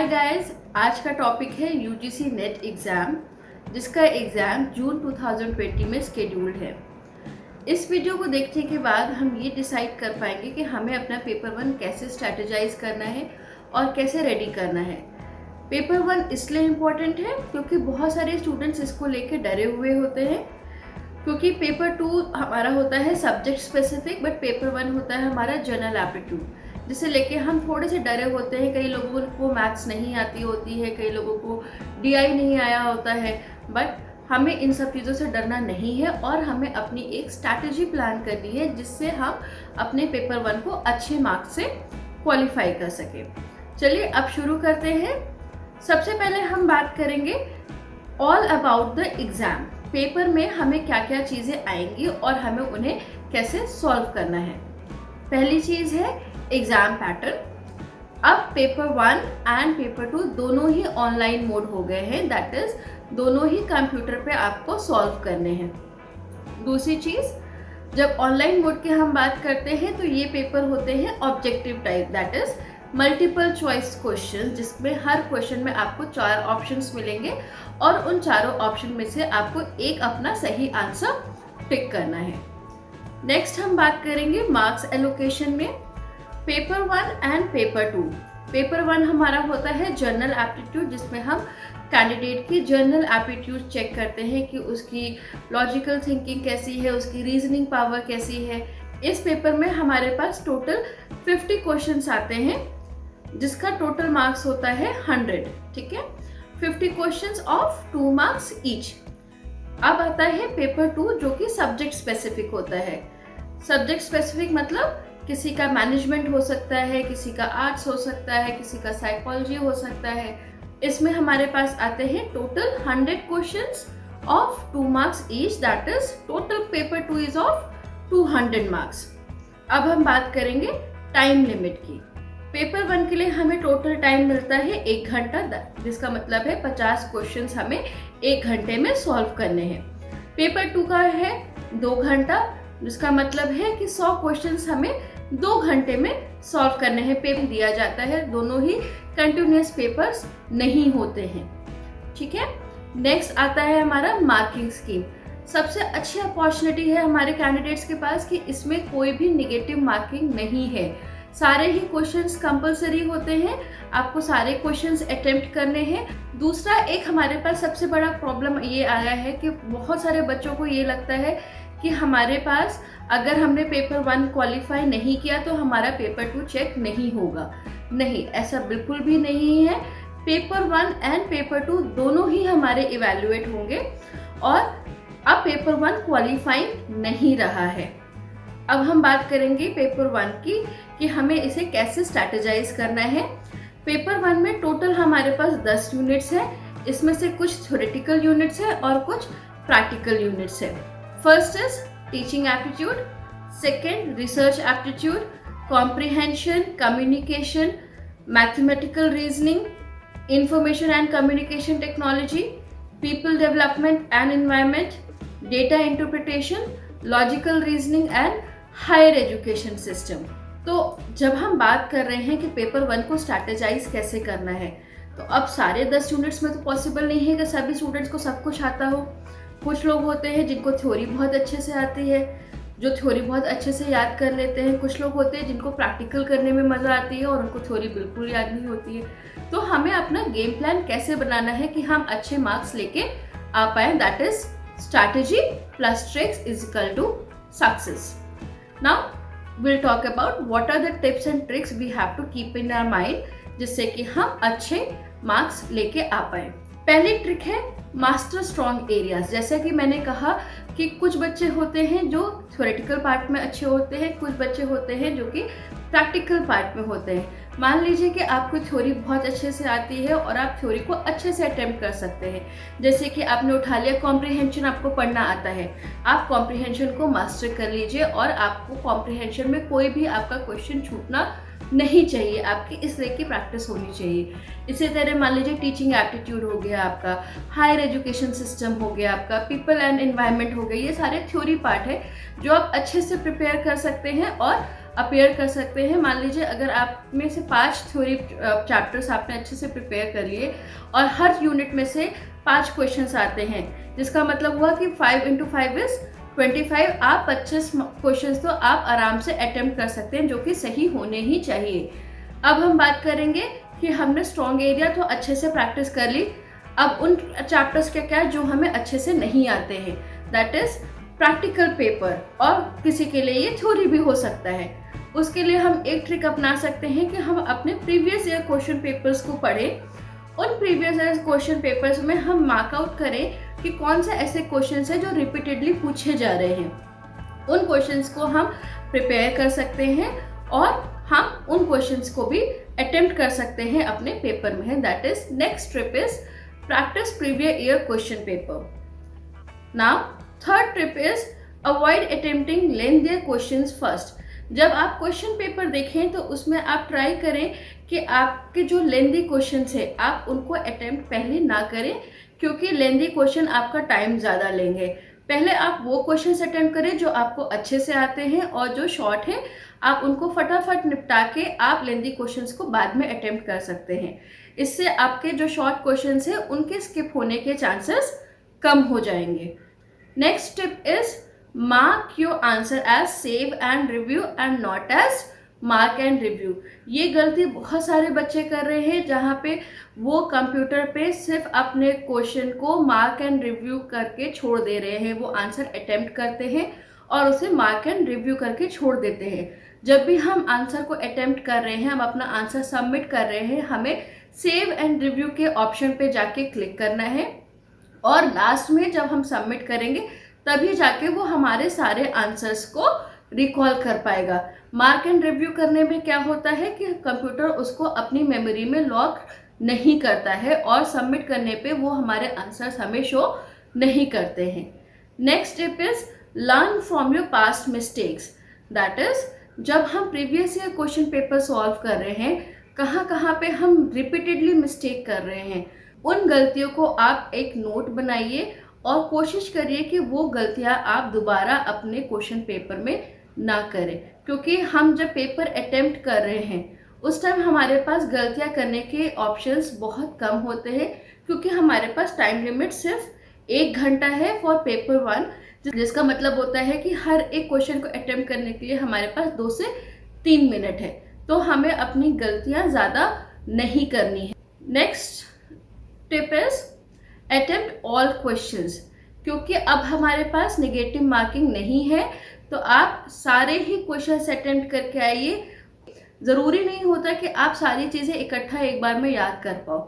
Guys, आज का topic है यूजीसी नेट एग्ज़ाम, जिसका एग्ज़ाम जून 2020 में शेड्यूल्ड है। इस वीडियो को देखने के बाद हम ये डिसाइड कर पाएंगे कि हमें अपना पेपर 1 कैसे स्ट्रैटेजाइज करना है और कैसे रेडी करना है। पेपर 1 इसलिए इम्पोर्टेंट है क्योंकि बहुत सारे स्टूडेंट्स इसको लेके डरे हुए होते हैं, क्योंकि पेपर 2 हमारा होता है सब्जेक्ट स्पेसिफिक, बट पेपर 1 होता है हमारा जनरल एप्टीट्यूड, जिसे लेके हम थोड़े से डरे होते हैं। कई लोगों को मैथ्स नहीं आती होती है, कई लोगों को डीआई नहीं आया होता है, बट हमें इन सब चीज़ों से डरना नहीं है और हमें अपनी एक स्ट्रैटेजी प्लान करनी है जिससे हम अपने पेपर 1 को अच्छे मार्क्स से क्वालिफाई कर सकें। चलिए अब शुरू करते हैं। सबसे पहले हम बात करेंगे all about the exam. Paper में हमें क्या क्या चीज़ें आएंगी और हमें उन्हें कैसे सॉल्व करना है। पहली चीज़ है एग्ज़ाम पैटर्न। अब पेपर 1 एंड पेपर 2 दोनों ही ऑनलाइन मोड हो गए हैं, दैट इज़ दोनों ही कंप्यूटर पे आपको सॉल्व करने हैं। दूसरी चीज़, जब ऑनलाइन मोड की हम बात करते हैं तो ये पेपर होते हैं objective type, that is multiple choice question, जिसमें हर क्वेश्चन में आपको 4 ऑप्शंस मिलेंगे और उन चारों ऑप्शन में से आपको एक अपना सही आंसर टिक करना है। नेक्स्ट हम बात करेंगे मार्क्स एलोकेशन में। Paper 1 and paper 2। पेपर 1 हमारा होता है जनरल एप्टीट्यूड, जिसमें हम कैंडिडेट की जनरल एप्टीट्यूड चेक करते हैं कि उसकी लॉजिकल थिंकिंग कैसी है, उसकी रीजनिंग पावर कैसी है। इस पेपर में हमारे पास टोटल 50 क्वेश्चंस आते हैं, जिसका टोटल मार्क्स होता है 100। ठीक है, 50 क्वेश्चंस ऑफ 2 मार्क्स ईच। अब आता है पेपर 2, जो कि सब्जेक्ट स्पेसिफिक होता है। सब्जेक्ट स्पेसिफिक मतलब किसी का मैनेजमेंट हो सकता है, किसी का आर्ट्स हो सकता है, किसी का साइकोलॉजी हो सकता है। इसमें हमारे पास आते हैं total 100 questions of 2 marks each, that is total paper 2 is of 200 marks. अब हम बात करेंगे टाइम लिमिट की। पेपर 1 के लिए हमें टोटल टाइम मिलता है 1 घंटा, जिसका मतलब है 50 क्वेश्चंस हमें 1 घंटे में सॉल्व करने हैं। पेपर 2 का है 2 घंटा, जिसका मतलब है कि 100 क्वेश्चंस हमें 2 घंटे में सॉल्व करने हैं। पेपर दिया जाता है, दोनों ही कंटिन्यूस पेपर्स नहीं होते हैं। ठीक है, नेक्स्ट आता है हमारा मार्किंग स्कीम। सबसे अच्छी अपॉर्चुनिटी है हमारे कैंडिडेट्स के पास कि इसमें कोई भी नेगेटिव मार्किंग नहीं है। सारे ही क्वेश्चंस कंपलसरी होते हैं, आपको सारे क्वेश्चंस अटेम्प्ट करने हैं। दूसरा एक हमारे पास सबसे बड़ा प्रॉब्लम ये आया है कि बहुत सारे बच्चों को ये लगता है कि हमारे पास अगर हमने पेपर 1 क्वालिफाई नहीं किया तो हमारा पेपर 2 चेक नहीं होगा। नहीं, ऐसा बिल्कुल भी नहीं है। पेपर 1 एंड पेपर 2 दोनों ही हमारे इवैल्यूएट होंगे और अब पेपर 1 क्वालिफाइंग नहीं रहा है। अब हम बात करेंगे पेपर 1 की कि हमें इसे कैसे स्ट्रैटेजाइज करना है। पेपर 1 में टोटल हमारे पास 10 यूनिट्स है। इसमें से कुछ थ्योरेटिकल यूनिट्स है और कुछ प्रैक्टिकल यूनिट्स है। First is teaching aptitude, second research aptitude, comprehension, communication, mathematical reasoning, information and communication technology, people development and environment, data interpretation, logical reasoning and higher education system. तो जब हम बात कर रहे हैं कि पेपर 1 को स्ट्रैटेजाइज कैसे करना है, तो अब सारे 10 यूनिट्स में तो पॉसिबल नहीं है कि सभी स्टूडेंट्स को सब कुछ आता हो। कुछ लोग होते हैं जिनको थ्योरी बहुत अच्छे से आती है, जो थ्योरी बहुत अच्छे से याद कर लेते हैं। कुछ लोग होते हैं जिनको प्रैक्टिकल करने में मज़ा आती है और उनको थ्योरी बिल्कुल याद नहीं होती है। तो हमें अपना गेम प्लान कैसे बनाना है कि हम अच्छे मार्क्स लेके आ पाएँ, that is strategy plus tricks is equal to success. Now will talk about what are the tips and tricks we have to keep in our mind, जिससे कि हम अच्छे मार्क्स लेके आ पाएँ। पहली ट्रिक है मास्टर स्ट्रॉन्ग एरियाज। जैसे कि मैंने कहा कि कुछ बच्चे होते हैं जो थ्योरेटिकल पार्ट में अच्छे होते हैं, कुछ बच्चे होते हैं जो कि प्रैक्टिकल पार्ट में होते हैं। मान लीजिए कि आपको थ्योरी बहुत अच्छे से आती है और आप थ्योरी को अच्छे से अटेम्प्ट कर सकते हैं। जैसे कि आपने उठा लिया कॉम्प्रिहेंशन, आपको पढ़ना आता है, आप कॉम्प्रिहेंशन को मास्टर कर लीजिए और आपको कॉम्प्रिहेंशन में कोई भी आपका क्वेश्चन छूटना नहीं चाहिए, आपकी इस तरह की प्रैक्टिस होनी चाहिए। इसी तरह मान लीजिए टीचिंग एप्टीट्यूड हो गया आपका, हायर एजुकेशन सिस्टम हो गया आपका, पीपल एंड एनवायरनमेंट हो गया, ये सारे थ्योरी पार्ट है जो आप अच्छे से प्रिपेयर कर सकते हैं और अपेयर कर सकते हैं। मान लीजिए अगर आप में से 5 थ्योरी चैप्टर्स आपने अच्छे से प्रिपेयर कर लिए और हर यूनिट में से 5 क्वेश्चंस आते हैं, जिसका मतलब हुआ कि 5 इंटू 5 इज 25। आप 25 क्वेश्चंस तो आप आराम से अटेम्प्ट कर सकते हैं, जो कि सही होने ही चाहिए। अब हम बात करेंगे कि हमने स्ट्रॉन्ग एरिया तो अच्छे से प्रैक्टिस कर ली, अब उन चैप्टर्स क्या क्या जो हमें अच्छे से नहीं आते हैं, दैट इज प्रैक्टिकल पेपर, और किसी के लिए ये थ्योरी भी हो सकता है। उसके लिए हम एक ट्रिक अपना सकते हैं कि हम अपने प्रीवियस ईयर क्वेश्चन पेपर्स को पढ़ें। उन प्रीवियस ईयर क्वेश्चन पेपर्स में हम मार्क आउट करें कि कौन से ऐसे क्वेश्चंस हैं जो रिपीटेडली पूछे जा रहे हैं। उन क्वेश्चंस को हम प्रिपेयर कर सकते हैं और हम उन क्वेश्चंस को भी अटेम्प्ट कर सकते हैं अपने पेपर में। That is next trip is practice previous year question paper. Now third tip is avoid attempting lengthier questions first. जब आप क्वेश्चन पेपर देखें तो उसमें आप ट्राई करें कि आपके जो लेंदी क्वेश्चंस है आप उनको अटेम्प्ट पहले ना करें, क्योंकि लेंदी क्वेश्चन आपका टाइम ज़्यादा लेंगे। पहले आप वो क्वेश्चंस अटेम्प्ट करें जो आपको अच्छे से आते हैं, और जो शॉर्ट है आप उनको फटाफट निपटा के आप लेंदी क्वेश्चंस को बाद में अटेम्प्ट कर सकते हैं। इससे आपके जो शॉर्ट क्वेश्चंस हैं उनके स्किप होने के चांसेस कम हो जाएंगे। Next tip is mark your answer as save and review and not as mark and review. ये गलती बहुत सारे बच्चे कर रहे हैं, जहाँ पे वो कंप्यूटर पे सिर्फ अपने क्वेश्चन को मार्क एंड रिव्यू करके छोड़ दे रहे हैं। वो आंसर अटेम्प्ट करते हैं और उसे मार्क एंड रिव्यू करके छोड़ देते हैं। जब भी हम आंसर को अटेम्प्ट कर रहे हैं, हम अपना आंसर सबमिट कर रहे हैं, हमें सेव एंड रिव्यू के ऑप्शन पे जाके क्लिक करना है, और लास्ट में जब हम सबमिट करेंगे तभी जाके वो हमारे सारे आंसर्स को रिकॉल कर पाएगा। मार्क एंड रिव्यू करने में क्या होता है कि कंप्यूटर उसको अपनी मेमोरी में लॉक नहीं करता है, और सबमिट करने पे वो हमारे आंसर्स हमें शो नहीं करते हैं। Next tip is learn from your past mistakes. That is जब हम previous year question paper solve कर रहे हैं, कहाँ पे हम रिपीटेडली मिस्टेक कर रहे हैं, उन गलतियों को आप एक नोट बनाइए और कोशिश करिए कि वो गलतियां आप दोबारा अपने क्वेश्चन पेपर में ना करें। क्योंकि हम जब पेपर अटेम्प्ट कर रहे हैं उस टाइम हमारे पास गलतियां करने के ऑप्शंस बहुत कम होते हैं, क्योंकि हमारे पास टाइम लिमिट सिर्फ 1 घंटा है फॉर पेपर 1, जिसका मतलब होता है कि हर एक क्वेश्चन को अटेम्प्ट करने के लिए हमारे पास 2 से 3 मिनट है। तो हमें अपनी गलतियां ज़्यादा नहीं करनी है। Next tip is attempt all questions. क्योंकि अब हमारे पास नेगेटिव मार्किंग नहीं है, तो आप सारे ही क्वेश्चंस अटेम्प्ट करके आइए। ज़रूरी नहीं होता कि आप सारी चीज़ें इकट्ठा एक बार में याद कर पाओ।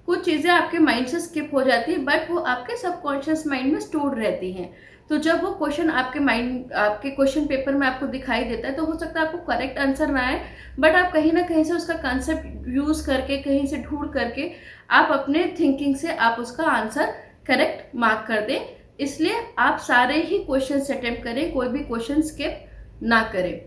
कुछ चीज़ें आपके माइंड से स्किप हो जाती है, बट वो आपके सबकॉन्शियस माइंड में स्टोर रहती हैं। तो जब वो क्वेश्चन आपके क्वेश्चन पेपर में आपको दिखाई देता है, तो हो सकता है आपको करेक्ट आंसर ना आए, बट आप कहीं ना कहीं से उसका कंसेप्ट यूज़ करके, कहीं से ढूंढ करके आप अपने थिंकिंग से आप उसका आंसर करेक्ट मार्क कर दें। इसलिए आप सारे ही क्वेश्चन अटेम्प्ट करें, कोई भी क्वेश्चन स्किप ना करें।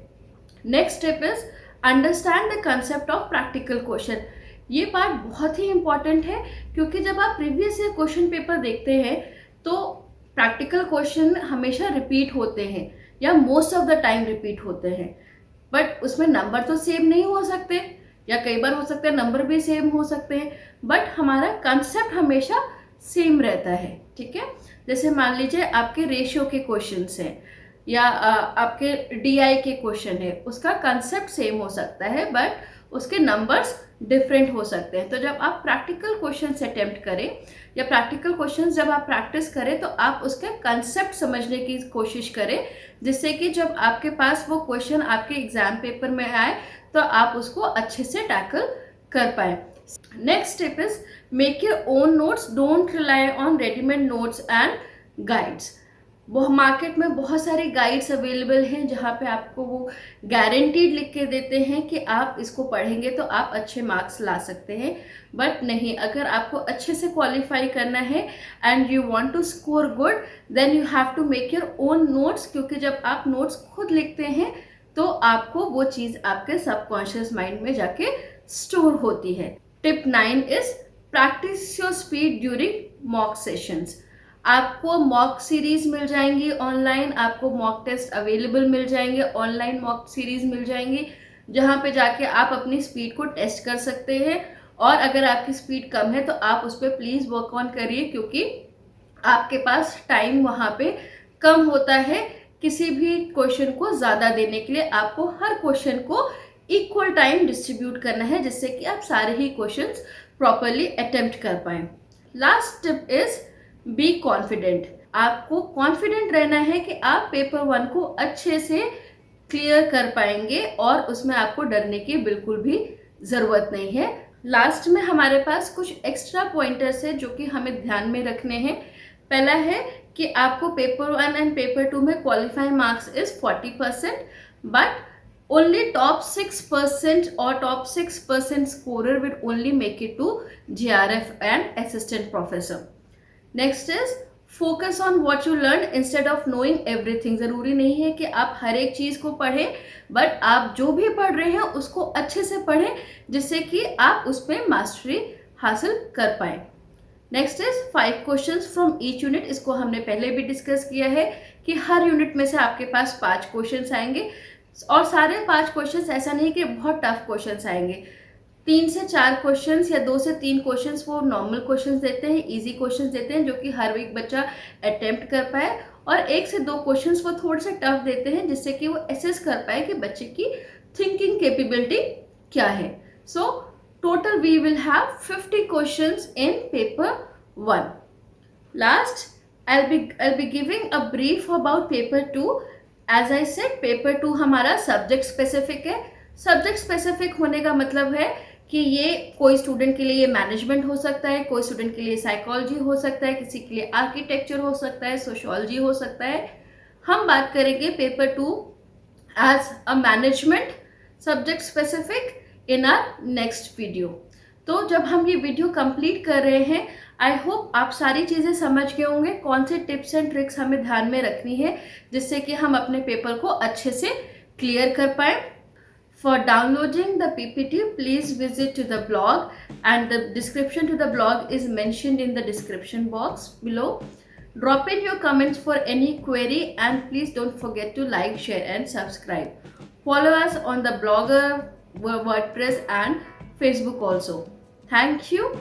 Next step is understand the concept of practical question. ये पार्ट बहुत ही इंपॉर्टेंट है, क्योंकि जब आप प्रीवियस ईयर क्वेश्चन पेपर देखते हैं तो प्रैक्टिकल क्वेश्चन हमेशा रिपीट होते हैं, या most of the time repeat होते हैं, बट उसमें नंबर तो सेम नहीं हो सकते, या कई बार हो सकता है नंबर भी सेम हो सकते हैं, बट हमारा कंसेप्ट हमेशा सेम रहता है। ठीक है, जैसे मान लीजिए आपके रेशियो के क्वेश्चंस हैं, या आपके डीआई के क्वेश्चन है, उसका कंसेप्ट सेम हो सकता है, बट उसके नंबर्स डिफरेंट हो सकते हैं। तो जब आप प्रैक्टिकल क्वेश्चन अटेम्प्ट करें, या प्रैक्टिकल क्वेश्चन जब आप प्रैक्टिस करें, तो आप उसके कंसेप्ट समझने की कोशिश करें, जिससे कि जब आपके पास वो क्वेश्चन आपके एग्जाम पेपर में आए तो आप उसको अच्छे से टैकल कर पाए। Next step is make your own notes, don't rely on readymade notes and guides. वो मार्केट में बहुत सारे गाइड्स अवेलेबल हैं, जहाँ पे आपको वो गारंटीड लिख के देते हैं कि आप इसको पढ़ेंगे तो आप अच्छे मार्क्स ला सकते हैं, बट नहीं। अगर आपको अच्छे से क्वालिफाई करना है and you want to score good, then you have to make your own notes, क्योंकि जब आप नोट्स खुद लिखते हैं तो आपको वो चीज़ आपके सबकॉन्शियस माइंड में जाके स्टोर होती है। Tip 9 is practice your speed during mock sessions. आपको मॉक सीरीज मिल जाएंगी ऑनलाइन, आपको मॉक टेस्ट अवेलेबल मिल जाएंगे, ऑनलाइन मॉक सीरीज मिल जाएंगी जहाँ पे जाके आप अपनी स्पीड को टेस्ट कर सकते हैं। और अगर आपकी स्पीड कम है तो आप उस पर प्लीज़ वर्क ऑन करिए, क्योंकि आपके पास टाइम वहाँ पे कम होता है। किसी भी क्वेश्चन को ज़्यादा देने के लिए आपको हर क्वेश्चन को इक्वल टाइम डिस्ट्रीब्यूट करना है, जिससे कि आप सारे ही क्वेश्चंस प्रॉपरली अटेम्प्ट कर पाएँ। Last tip is be confident. आपको कॉन्फिडेंट रहना है कि आप पेपर 1 को अच्छे से क्लियर कर पाएंगे और उसमें आपको डरने की बिल्कुल भी ज़रूरत नहीं है। लास्ट में हमारे पास कुछ एक्स्ट्रा पॉइंटर्स है जो कि हमें ध्यान में रखने हैं। पहला है कि आपको पेपर 1 एंड पेपर 2 में qualifying marks is 40%, but only top 6% or top 6% scorer will only make it to JRF and assistant professor. Next is focus on what you learned instead of knowing everything. ज़रूरी नहीं है कि आप हर एक चीज़ को पढ़ें, but आप जो भी पढ़ रहे हैं उसको अच्छे से पढ़ें, जिससे कि आप उस पर मास्टरी हासिल कर पाएँ। Next is 5 questions from each unit. इसको हमने पहले भी डिस्कस किया है कि हर यूनिट में से आपके पास 5 क्वेश्चंस आएंगे, और सारे 5 क्वेश्चंस ऐसा नहीं कि बहुत टफ क्वेश्चंस आएंगे। 3 से 4 क्वेश्चंस या 2 से 3 क्वेश्चंस वो नॉर्मल क्वेश्चंस देते हैं, इजी क्वेश्चंस देते हैं जो कि हर एक बच्चा अटेम्प्ट कर पाए, और 1 से 2 क्वेश्चंस वो थोड़े से टफ देते हैं, जिससे कि वो असेस कर पाए कि बच्चे की थिंकिंग कैपेबिलिटी क्या है। So total we will have 50 questions in paper 1. Last, I'll be giving a brief about paper 2. As I said, paper 2 हमारा सब्जेक्ट स्पेसिफिक है। सब्जेक्ट स्पेसिफिक होने का मतलब है कि ये कोई स्टूडेंट के लिए ये मैनेजमेंट हो सकता है, कोई स्टूडेंट के लिए साइकोलॉजी हो सकता है, किसी के लिए आर्किटेक्चर हो सकता है, सोशियोलॉजी हो सकता है। हम बात करेंगे paper 2 as a management subject specific in our next video. तो जब हम ये वीडियो कंप्लीट कर रहे हैं, आई होप आप सारी चीज़ें समझ गए होंगे कौन से टिप्स एंड ट्रिक्स हमें ध्यान में रखनी है, जिससे कि हम अपने पेपर को अच्छे से क्लियर कर पाए। For downloading the PPT please visit to the blog, and the description to the blog is mentioned in the description box below. Drop in your comments for any query, and please don't forget to like, share and subscribe. Follow us on the Blogger, WordPress and Facebook also. Thank you.